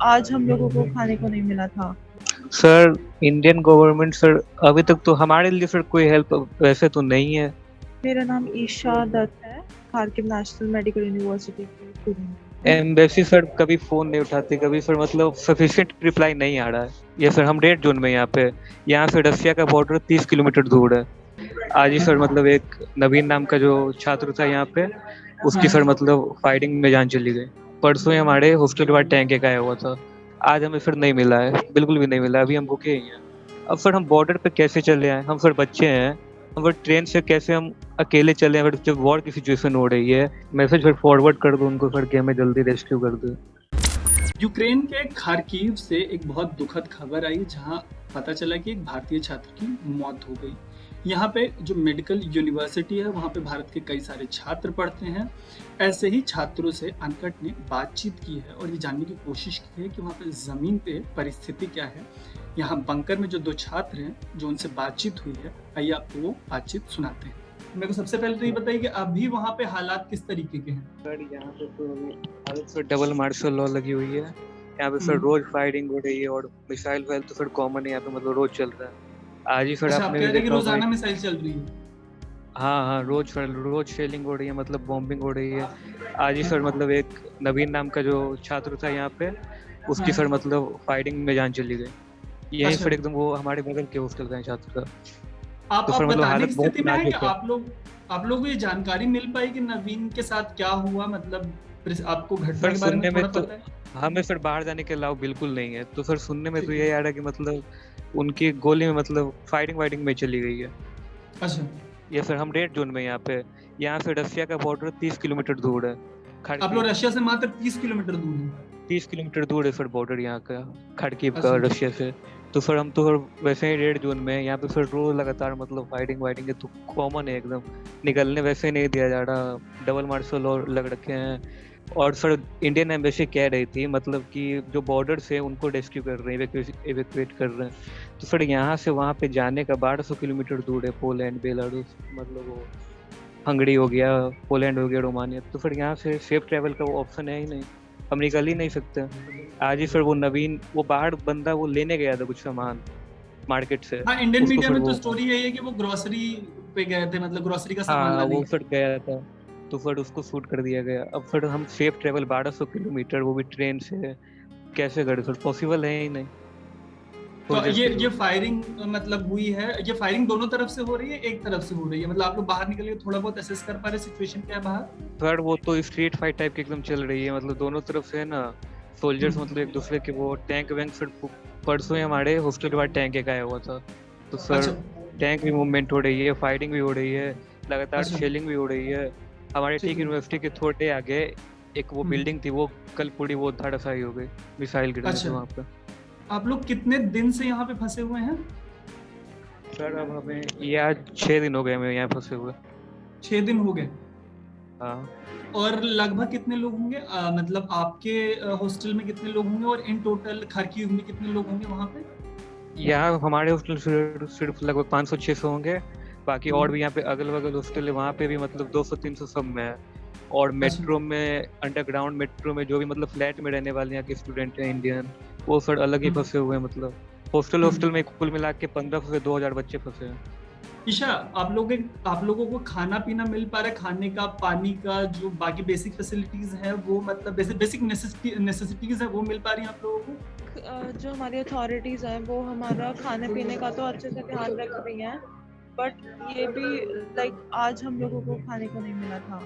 आज हम लोगों को खाने को नहीं मिला था। सर इंडियन गवर्नमेंट सर अभी तक तो हमारे लिए सर कोई हेल्प वैसे तो नहीं है। मेरा नाम ईशा दत्त है, खारकिव नेशनल मेडिकल यूनिवर्सिटी की स्टूडेंट। एम्बेसी सर कभी फोन नहीं उठाती, कभी सर मतलब सफिशिएंट रिप्लाई नहीं आ रहा है। ये सर हम रेड जोन में यहाँ से रसिया का बॉर्डर 30 किलोमीटर दूर है। आज ही सर मतलब एक नवीन नाम का जो छात्र था यहाँ पे, उसकी सर मतलब फाइटिंग में जान चली गई। परसों ही हमारे हॉस्टल के बाद टैंक एक आया हुआ था। आज हमें सर नहीं मिला है, बिल्कुल भी नहीं मिला। अभी हम भूखे ही हैं। अब सर हम बॉर्डर पे कैसे चले आए? हम सर बच्चे हैं। हम सर ट्रेन से कैसे हम अकेले चले आए जब वॉर की सिचुएशन हो रही है? मैसेज फिर फॉरवर्ड कर दो उनको सर कि हमें जल्दी रेस्क्यू कर दो। यूक्रेन के खार्किव से एक बहुत दुखद खबर आई जहां पता चला कि एक भारतीय छात्र की मौत हो गई। यहाँ पे जो मेडिकल यूनिवर्सिटी है वहाँ पे भारत के कई सारे छात्र पढ़ते हैं। ऐसे ही छात्रों से अनकट ने बातचीत की है और ये जानने की कोशिश की है कि वहाँ पे ज़मीन पे परिस्थिति क्या है। यहाँ बंकर में जो दो छात्र हैं जो उनसे बातचीत हुई है, आइए आपको वो बातचीत सुनाते हैं। मेरे को सबसे पहले तो ये बताइए कि अभी वहाँ पे हालात किस तरीके के हैं? सर यहाँ पे तो अभी सर डबल मार्शल लॉ लगी हुई है। यहाँ पे सर रोज फायरिंग हो रही है और मिसाइल फैल तो सर कॉमन है यहाँ पे, मतलब रोज चल रहा है। आज ही सर अच्छा, आप आपने कह भी रहे हैं कि देखा होगा। रोजाना मिसाइल चल रही है? हाँ, रोज शेलिंग हो रही है, मतलब बॉम्बिंग हो रही है। आज ही सर मतलब एक नवीन नाम का जो छात्र था यहाँ पे, उसकी हाँ। सर मतलब फाइटिंग में जान चली गई। यही अच्छा। सर एकदम वो हमारे बगल के हॉस्टल का है छात्र का। आप तो सर मतलब बताने हालत की बहुत स्थिति में है कि नाजुक है। आप लोग को ये जानकारी मिल पाई कि नवीन के साथ क्या हुआ, मतलब आपको घटना सर के बारे में सुनने में थोड़ा तो पता है? हमें सर बाहर जाने के अलाउ बिल्कुल नहीं है। तो सर सुनने में ठीक तो है। यही आ रहा है कि मतलब उनकी गोली में मतलब फाइटिंग में चली गई है। अच्छा, ये सर हम रेड जोन में यहाँ से रसिया का बॉर्डर 30 किलोमीटर दूर है। आप लोग खार्किव रशिया से मात्र 30 किलोमीटर दूर हैं? 30 किलोमीटर दूर है सर बॉर्डर यहाँ का, खार्किव का अच्छा। रशिया से। तो सर हम तो सर वैसे ही रेड जोन में यहाँ पे सर रोज लगातार मतलब फाइटिंग है तो कॉमन है एकदम। निकलने वैसे नहीं दिया जा रहा, डबल मार्शल और लग रखे हैं। और सर इंडियन एम्बेसी कह रही थी मतलब कि जो बॉर्डर से उनको रेस्क्यू कर रहे हैं, एवेक्यूएट कर रहे हैं। तो सर यहाँ से वहाँ पे जाने का 1200 किलोमीटर दूर है। पोलैंड, बेलारूस, मतलब वो हंगरी हो गया, पोलैंड हो गया, रोमानिया। तो फिर यहाँ से सेफ ट्रैवल का वो ऑप्शन है ही नहीं, हम निकल ही नहीं सकते। आज ही फिर वो नवीन वो बाहर बंदा वो लेने गया था कुछ सामान मार्केट से। हाँ, इंडियन उसको मीडिया फिर में तो वो स्टोरी यही है कि वो ग्रोसरी पे गए थे, मतलब ग्रोसरी का सामान हाँ लाने वो गए फिर गया था। तो फिर उसको शूट कर दिया गया। अब फिर हम सेफ ट्रैवल 1200 किलोमीटर वो भी ट्रेन से कैसे करें? फिर पॉसिबल है ही नहीं। थे। तो सोल्जर्स के ये थ्रू फायरिंग मतलब हुई है, ये फायरिंग दोनों तरफ से हो रही है, एक तरफ से हो रही है? मतलब आप लोग बाहर निकल के थोड़ा बहुत असेस कर पा रहे सिचुएशन क्या है बाहर? सर वो तो स्ट्रीट फाइट टाइप की एकदम चल रही है, मतलब दोनों तरफ से है ना। सोल्जर्स मतलब एक दूसरे के वो टैंक वैंक फिर परसों ही हमारे हॉस्टल के बाद टैंक एक आया हुआ था। तो सर अच्छा। टैंक भी मूवमेंट हो रही है, फाइटिंग भी हो रही है, लगातार अच्छा। शेलिंग भी हो रही है। हमारे ठीक ठीक है। यूनिवर्सिटी के थोड़े आगे एक वो बिल्डिंग थी, वो कल पूरी वो धड़ासाई हो गई मिसाइल गिरने से अच्छा, वहाँ पे। आप लोग कितने दिन से यहाँ पे फंसे हुए हैं? सर अब हमें ये आज 6 दिन हो गए हमें यहाँ फंसे हुए। 6 दिन हो गए। हाँ और लगभग कितने लोग होंगे, मतलब आपके हॉस्टल में कितने लोग होंगे और इन टोटल खार्किव में कितने लोग होंगे वहाँ पे? यहाँ हमारे हॉस्टल सिर्फ लगभग 500-600 होंगे। बाकी और भी यहाँ पे अगल बगल हॉस्टल है, वहाँ पे भी मतलब 200-300 सब में है। और अच्छा। मेट्रो में, अंडरग्राउंड मेट्रो में जो भी मतलब फ्लैट में रहने वाले यहाँ के स्टूडेंट हैं इंडियन, वो सर अलग ही फंसे हुए हैं। मतलब हॉस्टल में कुल मिला के 1500 से 2000 बच्चे फंसे हैं। ईशा, आप लोगों को खाना पीना मिल पा रहा है, खाने का, पानी का, जो बाकी बेसिक फैसिलिटीज हैं वो, मतलब बेसिक नेसेसिटीज है वो मिल पा रही हैं आप लोगों को? जो हमारी अथॉरिटीज़ हैं वो हमारा खाने पीने का तो अच्छे से ध्यान रख रही हैं, बट ये भी लाइक आज हम लोगों को खाने को नहीं मिला था।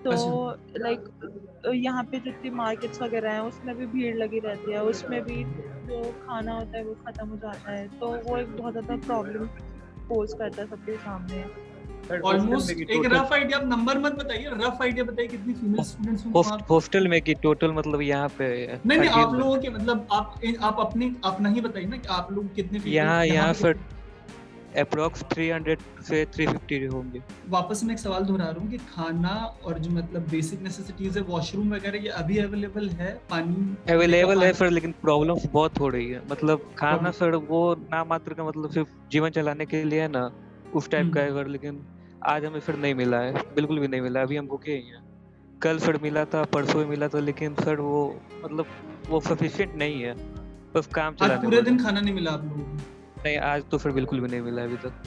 तो अच्छा। लाइक यहाँ पे जितनी मार्केट्स वगैरह हैं उसमें भी भीड़ लगी रहती है, उसमें भी जो खाना होता है वो ख़त्म हो जाता है, तो वो एक बहुत ज़्यादा प्रॉब्लम पोज करता है सबके सामने। सर ऑलमोस्ट एक रफ आइडिया, आप नंबर मत बताइए, रफ आइडिया बताइए कितनी फीमेल स्टूडेंट्स होंगी वहाँ पे? हॉस्टल में की टोटल मतलब यहाँ पे नहीं, खार्किव आप में लोगों के मतलब आप अपनी अपना ही बताइए ना कि आप लोग कितने फीमेल यहाँ यहाँ यहाँ पे सर कितने? अप्रोक्स 300 से 350 होंगे। वापस मैं एक सवाल दोहरा रहा हूँ कि खाना और जो मतलब बेसिक नेसेसिटीज है, वॉशरूम वगैरह, ये अभी अवेलेबल है? पानी, पीने का अवेलेबल है पानी? सर, लेकिन प्रॉब्लम्स बहुत हो रही है। मतलब खाना प्रॉब्लम। सर वो ना मात्र का मतलब सिर्फ जीवन चलाने के लिए है ना, उस टाइप का है सर। लेकिन आज हमें फिर नहीं मिला है, बिल्कुल भी नहीं मिला। अभी हम भूखे ही हैं। कल सर मिला था, परसों भी मिला था, लेकिन सर वो मतलब वो सफिशिएंट नहीं है, बस काम आज चलाने पूरे वाला दिन है। खाना नहीं मिला आप लोगों को? नहीं, आज तो सर बिल्कुल भी नहीं मिला अभी तक।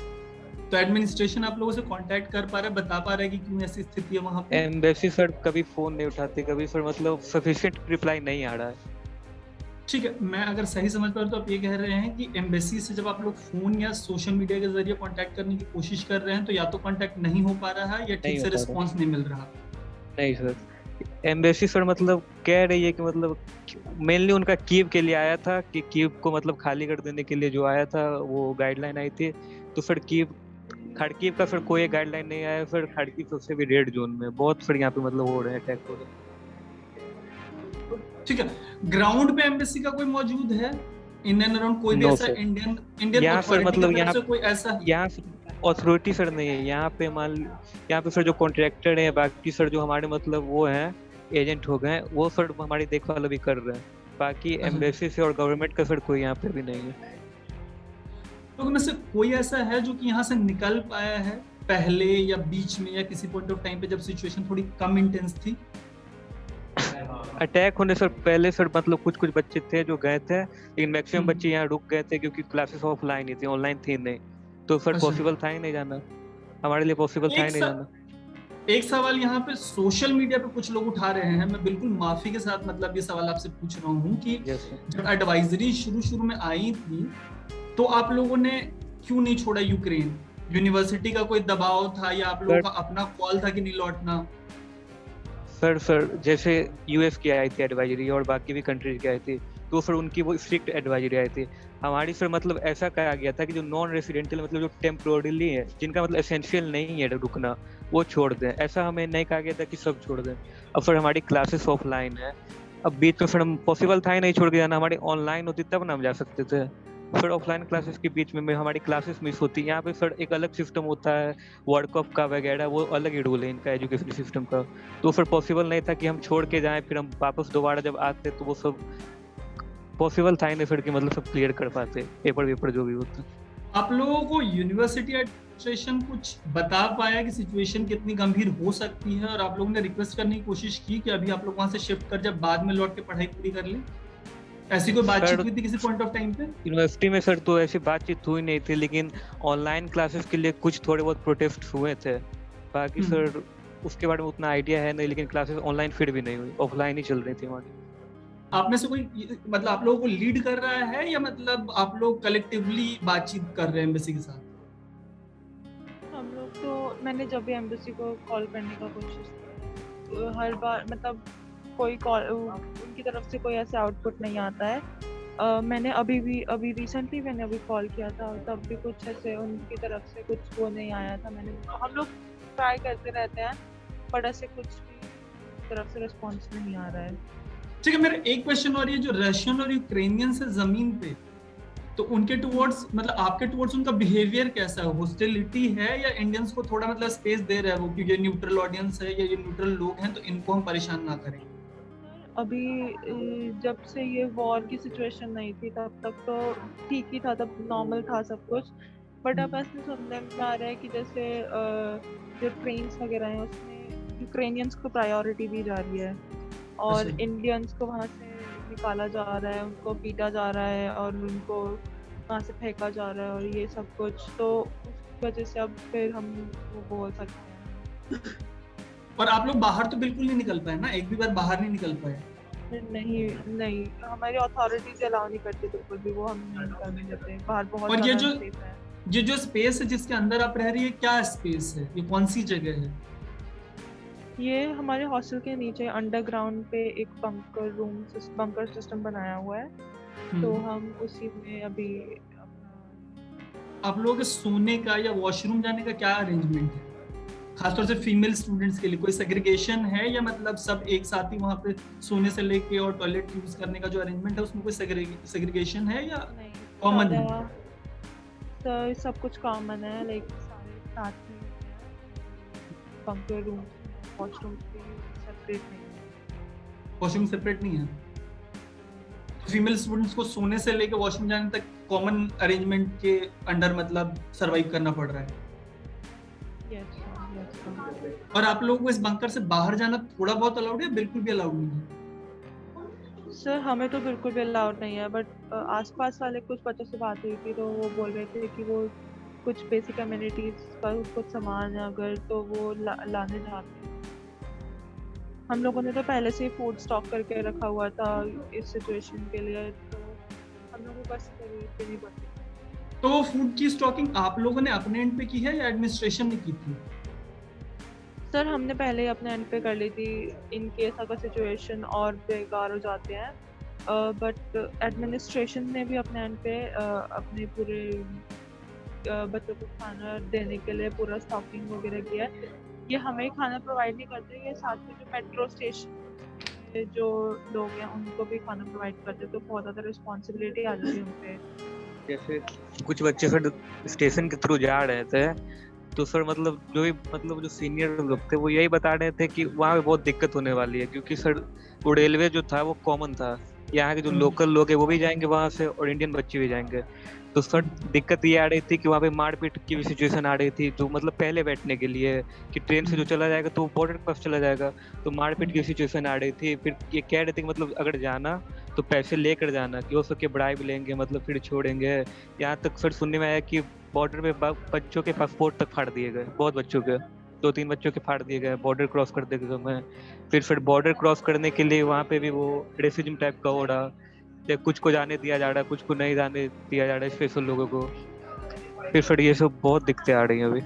तो एडमिनिस्ट्रेशन आप लोगों से कांटेक्ट कर पा रहा है, बता पा रहा है कि क्यों ऐसी स्थिति है वहां पे? एम्बेसी सर कभी फोन नहीं उठाते, कभी सर मतलब सफिशिएंट रिप्लाई नहीं आ रहा है। ठीक है, मैं अगर सही समझ पा रहा हूं तो आप ये कह रहे हैं कि एम्बेसी से जब आप लोग फोन या सोशल मीडिया के जरिए कांटेक्ट करने की कोशिश कर रहे हैं तो या तो कांटेक्ट नहीं हो पा रहा है या ठीक नहीं से हो पा रहा। रिस्पॉन्स नहीं मिल रहा। नहीं सर, एम्बेसी सर मतलब कह रही है कि मतलब मेनली उनका कीव के लिए आया था, कि कीव को मतलब खाली कर देने के लिए जो आया था वो गाइडलाइन आई थी। तो सर कीव खाड़कीव का सर कोई गाइडलाइन नहीं आया सर। खाड़कीव सबसे भी रेड जोन में बहुत सर यहाँ पे मतलब हो रहे हैं, अटैक हो रहे हैं। ठीक है, ग्राउंड पे एम्बेसी का कोई मौजूद है इन एंड अराउंड? कोई भी No, ऐसा sir. इंडियन यहाँ सर अथॉरिटी मतलब की तरफ से कोई ऐसा? यहाँ अथॉरिटी सर नहीं है यहाँ पे। यहाँ पे सर जो कॉन्ट्रैक्टर है, बाकी सर जो हमारे मतलब वो हैं एजेंट हो गए, वो सर हमारी देखभाल अभी कर रहे हैं। बाकी एम्बेसी से और गवर्नमेंट का सर कोई यहाँ पे भी नहीं है। तो उनमें से कोई ऐसा है जो कि यहाँ से निकल पाया है पहले या बीच में या किसी पॉइंट ऑफ टाइम पे जब सिचुएशन थोड़ी कम इंटेंस थी? अटैक होने सर पहले सर मतलब कुछ कुछ बच्चे थे जो गए थे, लेकिन मैक्सिमम बच्चे यहाँ रुक गए थे क्योंकि क्लासेस ऑफलाइन ही थी, ऑनलाइन थी नहीं। तो सर अच्छा। पॉसिबल था ही नहीं जाना, हमारे लिए पॉसिबल था ही नहीं जाना। एक सवाल यहाँ पे सोशल मीडिया पे कुछ लोग उठा रहे हैं, मैं बिल्कुल माफी के साथ मतलब ये सवाल आपसे पूछ रहा हूँ कि जब एडवाइजरी शुरू में आई थी तो आप लोगों ने क्यों नहीं छोड़ा यूक्रेन? यूनिवर्सिटी का कोई दबाव था या आप लोगों का अपना कॉल था कि नहीं लौटना? सर जैसे यूएस की आई थी एडवाइजरी और बाकी भी कंट्रीज की आई थी, तो सर उनकी वो स्ट्रिक्ट एडवाइजरी आई थी। हमारी सर मतलब ऐसा कहा गया था कि जो नॉन रेसिडेंशियल मतलब जो टेम्पोररीली है, जिनका मतलब एसेंशियल नहीं है रुकना, वो छोड़ दें। ऐसा हमें नहीं कहा गया था कि सब छोड़ दें। अब सर हमारी क्लासेस ऑफलाइन है, अब बीच में सर हम पॉसिबल था ही नहीं छोड़ के जाना। हमारी ऑनलाइन होती तब ना हम जा सकते थे। सर ऑफलाइन क्लासेस के बीच में हमारी क्लासेस मिस होती है। यहाँ पे सर एक अलग सिस्टम होता है वर्ल्ड कप का वगैरह, वो अलग ही रूल है इनका एजुकेशन सिस्टम का। तो सर पॉसिबल नहीं था कि हम छोड़ के जाएं फिर हम वापस दोबारा जब आते तो वो सब पॉसिबल था ही नहीं सर कि मतलब सब क्लियर कर पाते पेपर जो भी होता। आप लोगों को यूनिवर्सिटी एडमिनिस्ट्रेशन कुछ बता पाया कि सिचुएशन कितनी गंभीर हो सकती है और आप लोगों ने रिक्वेस्ट करने की कोशिश की कि अभी आप लोग वहां से शिफ्ट कर जब बाद में लौट के पढ़ाई पूरी कर लें? ऐसी कोई बातचीत हुई थी किसी पॉइंट ऑफ टाइम पे? यूनिवर्सिटी में सर तो ऐसी बातचीत हुई नहीं थी, लेकिन ऑनलाइन क्लासेस के लिए कुछ थोड़े बहुत प्रोटेस्ट हुए थे। बाकी सर उसके बारे में उतना आइडिया है नहीं, लेकिन क्लासेस ऑनलाइन फिर भी नहीं हुई, ऑफलाइन ही चल रही थी हमारी। आप में से कोई मतलब आप लोगों को लीड कर रहा है या मतलब आप लोग कलेक्टिवली बातचीत कर रहे हैं एम्बेसी के साथ? हम लोग तो मैंने जब भी एम्बेसी को कॉल करने का कोशिश की तो हर बार मतलब कोई कॉल उनकी तरफ से कोई ऐसा आउटपुट नहीं आता है। मैंने अभी रिसेंटली मैंने अभी कॉल किया था और तब भी कुछ ऐसे उनकी तरफ से कुछ वो नहीं आया था। हम लोग ट्राई करते रहते हैं बट ऐसे कुछ भी तरफ से रिस्पॉन्स नहीं आ रहा है। ठीक है, मेरा एक क्वेश्चन और ये जो रशियन और यूक्रेनियन से जमीन पे तो उनके टुवर्ड्स मतलब आपके टुवर्ड्स उनका बिहेवियर कैसा है? हॉस्टिलिटी है या इंडियंस को थोड़ा मतलब स्पेस दे रहा है वो क्योंकि ये न्यूट्रल ऑडियंस है या ये न्यूट्रल लोग हैं तो इनको हम परेशान ना करें? अभी जब से ये वॉर की सिचुएशन नहीं थी तब तक तो ठीक ही था, तब नॉर्मल था सब कुछ। बट अब ऐसे सुनने में आ रहा है कि जैसे जो ट्रेन्स वगैरह हैं उसमें यूक्रेनियंस को प्रायोरिटी दी जा रही है और इंडियंस को वहाँ से निकाला जा रहा है, उनको पीटा जा रहा है और उनको वहाँ से फेंका जा रहा है और ये सब कुछ। तो उस वजह से अब फिर हम वो बोल सकते हैं। और आप लोग बाहर तो बिल्कुल नहीं निकल पाए ना? एक भी बार बाहर नहीं निकल पाए? नहीं, हमारी अथॉरिटीज अलाउ नहीं करती बिल्कुल भी, वो हम नहीं निकलने देते बाहर। बहुत और ज़्यादा ये जो स्पेस है जिसके अंदर आप रह रही है, क्या स्पेस है? ये कौन सी जगह है? ये हमारे हॉस्टल के नीचे अंडरग्राउंड पे एक बंकर सिस्टम बनाया हुआ है। तो हम उसी में अभी आप लोगों के सोने का या वॉशरूम जाने का क्या अरेंजमेंट है? खासतौर से फीमेल स्टूडेंट्स के लिए कोई सेग्रीगेशन है या मतलब सब एक साथ ही वहाँ पे सोने से लेके और टॉयलेट यूज करने का जो अरेंजमेंट है उसमें कोई सेग्रीगेशन है या कॉमन है? सर सब कुछ कॉमन है, लाइक सारे साथ में बंकर रूम, वॉशरूम सेपरेट नहीं है। वॉशरूम सेपरेट नहीं है? फीमेल स्टूडेंट्स को सोने से लेके वॉशरूम जाने तक कॉमन अरेंजमेंट के अंडर मतलब सरवाइव करना पड़ रहा है? यस। और आप लोगों को इस बंकर से बाहर जाना थोड़ा बहुत अलाउड है, बिल्कुल भी अलाउड नहीं है? सर हमें तो बिल्कुल भी अलाउड नहीं है, बट आसपास वाले कुछ बच्चों से बात हुई थी तो वो बोल रहे थे कि वो कुछ बेसिक कम्युनिटीज का कुछ सामान है अगर तो वो लाने जाते हैं। हम लोगों ने तो पहले से ही फूड स्टॉक करके रखा हुआ था इस सिचुएशन के लिए, तो हम लोगों को बस जरूरत भी नहीं पड़ती। तो फूड की स्टॉकिंग आप लोगों ने अपने एंड पे की है या एडमिनिस्ट्रेशन ने की थी? सर हमने पहले ही अपने एंड पे कर ली थी इन केस अगर सिचुएशन और बेकार हो जाते हैं, बट एडमिनिस्ट्रेशन ने भी अपने एंड पे अपने पूरे बच्चों को खाना देने के लिए पूरा स्टॉकिंग वगैरह किया है। ये हमें खाना प्रोवाइड नहीं करते, ये साथ में जो मेट्रो स्टेशन पे जो लोग हैं उनको भी खाना प्रोवाइड करते, तो बहुत ज़्यादा रिस्पॉन्सिबिलिटी आ जाती है उन पे। जैसे कुछ बच्चे सर स्टेशन के थ्रू जा रहे थे, तो सर मतलब जो सीनियर लोग थे वो यही बता रहे थे कि वहाँ पे बहुत दिक्कत होने वाली है, क्योंकि सर वो रेलवे जो था वो कॉमन था, यहाँ के जो लोकल लोग हैं वो भी जाएंगे वहाँ से और इंडियन बच्चे भी जाएंगे। तो सर दिक्कत ये आ रही थी कि वहाँ पे मारपीट की भी सिचुएशन आ रही थी, जो मतलब पहले बैठने के लिए कि ट्रेन से जो चला जाएगा तो बॉर्डर के पास चला जाएगा, तो मारपीट की सिचुएशन आ रही थी। फिर ये कह रहे थे कि मतलब अगर जाना तो पैसे लेकर जाना, कि हो सके ब्राइब लेंगे, मतलब फिर छोड़ेंगे। यहाँ तक सर सुनने में आया कि बॉर्डर पे बच्चों के पासपोर्ट तक फाड़ दिए गए, बहुत बच्चों के, 2-3 बच्चों के फाड़ दिए गए बॉर्डर क्रॉस करते के समय। फिर बॉर्डर क्रॉस करने के लिए वहाँ पे भी वो रेसिज्म टाइप का हो रहा, कुछ को जाने दिया जा रहा है, कुछ को नहीं जाने दिया जा रहा है, स्पेशल लोगों को। फिर ये सब बहुत दिक्कतें आ रही हैं अभी।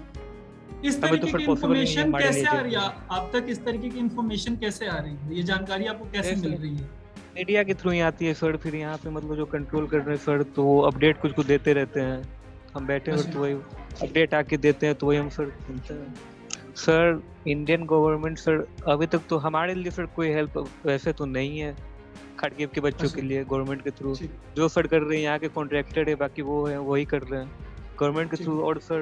इस हमें तो तरीके फिर की पॉसिबल नहीं है इंफॉर्मेशन हमारे कैसे लिए आ रही है? जो आप तक इस तरीके की इंफॉर्मेशन कैसे आ रही है? ये जानकारी आपको कैसे जैसे मिल रही है? मीडिया के थ्रू ही आती है सर। फिर यहाँ पे मतलब जो कंट्रोल कर रहे हैं सर, तो वो अपडेट कुछ देते रहते हैं, हम बैठे हैं तो वही अपडेट आके देते हैं, तो वही हम सर सुनते हैं। सर इंडियन गवर्नमेंट सर अभी तक तो हमारे लिए सर कोई हेल्प वैसे तो नहीं है खाड़कीप के बच्चों के लिए गवर्नमेंट के थ्रू। जो सर कर रहे हैं यहाँ के कॉन्ट्रैक्टेड है, बाकी वो है वही कर रहे हैं गवर्नमेंट के थ्रू। और सर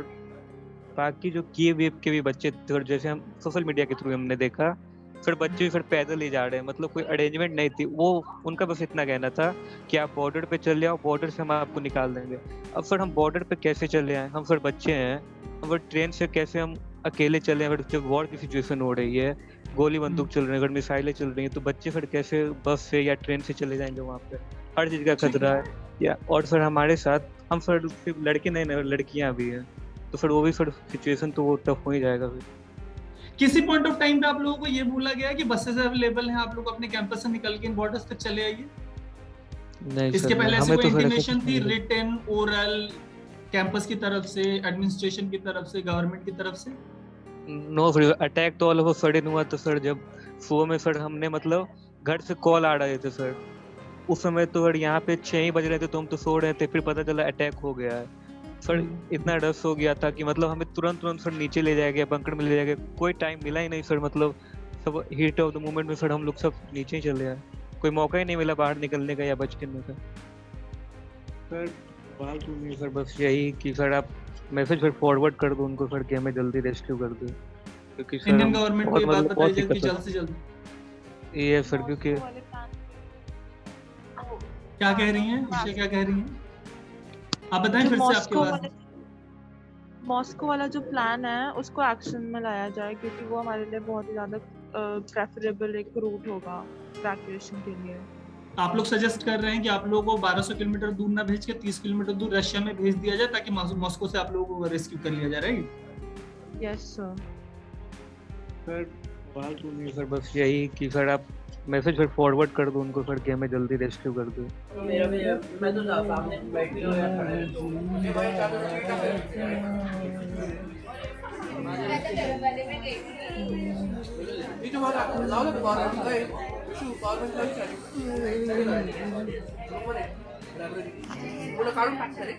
बाकी जो कीव के भी बच्चे सर, जैसे हम सोशल मीडिया के थ्रू हमने देखा सर, बच्चे भी सर पैदल ही जा रहे हैं, मतलब कोई अरेंजमेंट नहीं थी। वो उनका बस इतना कहना था कि आप बॉर्डर पे चले आओ, बॉर्डर से हम आपको निकाल देंगे। अब सर हम बॉर्डर पे कैसे चले आए? हम सर बच्चे हैं, हम ट्रेन से कैसे हम अकेले चले? अगर जब वॉर की सिचुएशन हो रही है, गोली बंदूक चल रही है, अगर मिसाइलें चल रही हैं, तो बच्चे फिर कैसे बस से या ट्रेन से चले जाएंगे? वहाँ पे हर चीज़ का खतरा है। या और सर हमारे साथ हम सर सिर्फ लड़के नहीं ना, लड़कियाँ भी हैं, तो सर वो भी सर सिचुएशन तो वो टफ हो ही जाएगा। फिर किसी पॉइंट ऑफ टाइम पे आप लोगों को ये बोला गया कि बसेस अवेलेबल हैं, आप लोग अपने कैंपस से निकल के इन बॉर्डर्स तक चले आइए? नहीं इसके सर, पहले ऐसी हमें कोई तो सर इंटीमेशन थी, रिटन, ओरल, कैंपस की तरफ से, एडमिनिस्ट्रेशन की तरफ से, गवर्नमेंट की तरफ से? नो सर, अटैक तो ऑल ऑफ सडन हुआ तो सर जब सुबह में सर हमने मतलब घर से कॉल आ रहे थे सर, उस समय तो सर यहाँ पे 6 ही बज रहे थे, तो हम तो सो रहे थे, फिर पता चला अटैक हो गया है सर। इतना रस हो गया था कि मतलब हमें तुरंत सर नीचे ले जाया गया, बंकर में ले जाया गया, कोई टाइम मिला ही नहीं सर। मतलब सब हीट ऑफ द मोमेंट में सर हम लोग सब नीचे ही चले आए, कोई मौका ही नहीं मिला बाहर निकलने का या बच करने का। सर फालतू नहीं सर, बस यही कि सर आप मैसेज फिर फॉरवर्ड कर दो उनको सर कि हमें जल्दी रेस्क्यू कर दो, क्योंकि सर इंडियन गवर्नमेंट को ये बात बताई जाए कि दिक्कत जल्द से जल्द। ये सर, क्योंकि क्या कह रही हैं ईशा, क्या कह रही हैं? आप बताएं फिर से आपके बात। मॉस्को वाला जो प्लान है उसको एक्शन में लाया जाए, क्योंकि वो हमारे लिए बहुत ही ज्यादा प्रेफरेबल एक रूट होगा इवैक्यूएशन के लिए। आप लोग सजेस्ट कर रहे हैं कि आप लोगों को 1200 किलोमीटर दूर ना भेज के 30 किलोमीटर दूर रशिया में भेज दिया जाए, ताकि मॉस्को से आप लोगों को रेस्क्यू कर लिया जाए, राइट? Yes sir. सर फालतू नहीं सर, बस यही कि सर आप मैसेज फिर फॉरवर्ड कर दो उनको सर कि हमें जल्दी रेस्क्यू कर दो। मैं तो सामने बैठी हूं यार, खड़े ये जो वाला लाओ ना बाहर आता है शू कॉल में कर बोला काढून टाक रे।